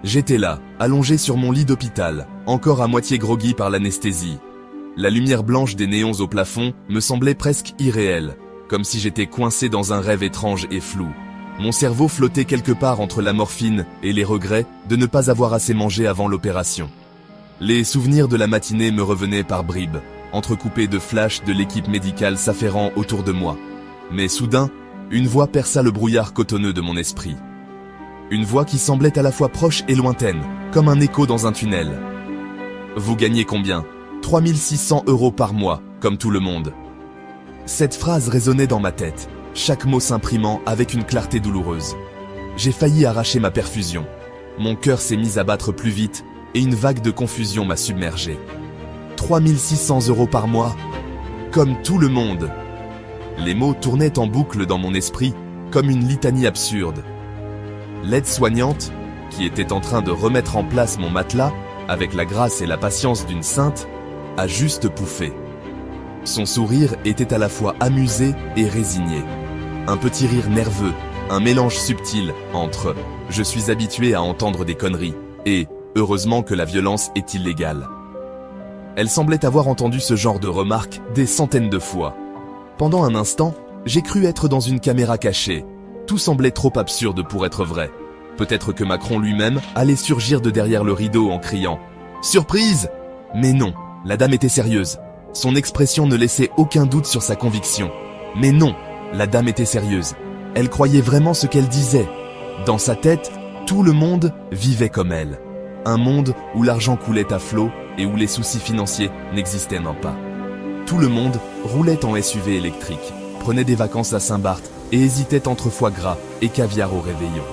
J'étais là, allongé sur mon lit d'hôpital, encore à moitié groggy par l'anesthésie. La lumière blanche des néons au plafond me semblait presque irréelle, comme si j'étais coincé dans un rêve étrange et flou. Mon cerveau flottait quelque part entre la morphine et les regrets de ne pas avoir assez mangé avant l'opération. Les souvenirs de la matinée me revenaient par bribes, entrecoupés de flashs de l'équipe médicale s'affairant autour de moi. Mais soudain, une voix perça le brouillard cotonneux de mon esprit. Une voix qui semblait à la fois proche et lointaine, comme un écho dans un tunnel. « Vous gagnez combien ? 3 600 € par mois, comme tout le monde. » Cette phrase résonnait dans ma tête, chaque mot s'imprimant avec une clarté douloureuse. J'ai failli arracher ma perfusion. Mon cœur s'est mis à battre plus vite et une vague de confusion m'a submergé. 3 600 € par mois, comme tout le monde. Les mots tournaient en boucle dans mon esprit, comme une litanie absurde. L'aide-soignante, qui était en train de remettre en place mon matelas, avec la grâce et la patience d'une sainte, a juste pouffé. Son sourire était à la fois amusé et résigné. Un petit rire nerveux, un mélange subtil entre « je suis habitué à entendre des conneries » et « heureusement que la violence est illégale ». Elle semblait avoir entendu ce genre de remarques des centaines de fois. Pendant un instant, j'ai cru être dans une caméra cachée. Tout semblait trop absurde pour être vrai. Peut-être que Macron lui-même allait surgir de derrière le rideau en criant « Surprise !» Mais non, la dame était sérieuse. Son expression ne laissait aucun doute sur sa conviction. Mais non, la dame était sérieuse. Elle croyait vraiment ce qu'elle disait. Dans sa tête, tout le monde vivait comme elle. Un monde où l'argent coulait à flot et où les soucis financiers n'existaient pas. Tout le monde roulait en SUV électrique, prenait des vacances à Saint-Barth et hésitait entre foie gras et caviar au réveillon.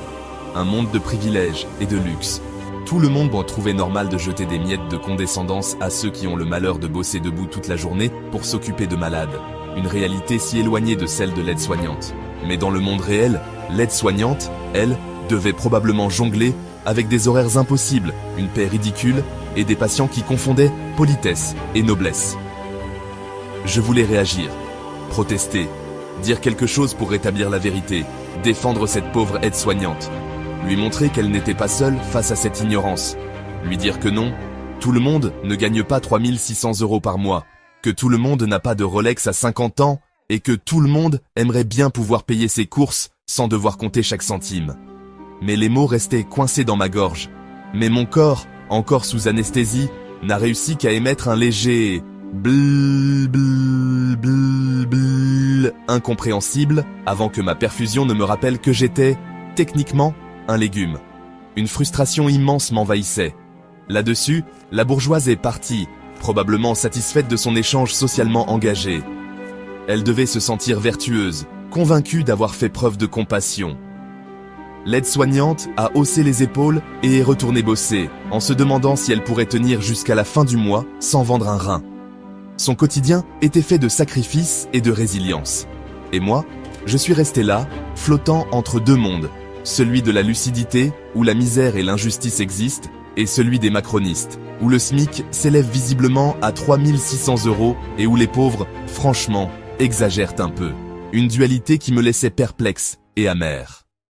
Un monde de privilèges et de luxe. Tout le monde trouvait normal de jeter des miettes de condescendance à ceux qui ont le malheur de bosser debout toute la journée pour s'occuper de malades. Une réalité si éloignée de celle de l'aide-soignante. Mais dans le monde réel, l'aide-soignante, elle, devait probablement jongler avec des horaires impossibles, une paie ridicule et des patients qui confondaient politesse et noblesse. Je voulais réagir, protester, dire quelque chose pour rétablir la vérité, défendre cette pauvre aide-soignante, lui montrer qu'elle n'était pas seule face à cette ignorance, lui dire que non, tout le monde ne gagne pas 3 600 € par mois, que tout le monde n'a pas de Rolex à 50 ans et que tout le monde aimerait bien pouvoir payer ses courses sans devoir compter chaque centime. Mais les mots restaient coincés dans ma gorge. Mais mon corps, encore sous anesthésie, n'a réussi qu'à émettre un léger blul blul blul blul incompréhensible avant que ma perfusion ne me rappelle que j'étais, techniquement, un légume. Une frustration immense m'envahissait. Là-dessus, la bourgeoise est partie, probablement satisfaite de son échange socialement engagé. Elle devait se sentir vertueuse, convaincue d'avoir fait preuve de compassion. L'aide-soignante a haussé les épaules et est retournée bosser, en se demandant si elle pourrait tenir jusqu'à la fin du mois sans vendre un rein. Son quotidien était fait de sacrifices et de résilience. Et moi, je suis resté là, flottant entre deux mondes, celui de la lucidité, où la misère et l'injustice existent, et celui des macronistes, où le SMIC s'élève visiblement à 3 600 € et où les pauvres, franchement, exagèrent un peu. Une dualité qui me laissait perplexe et amère.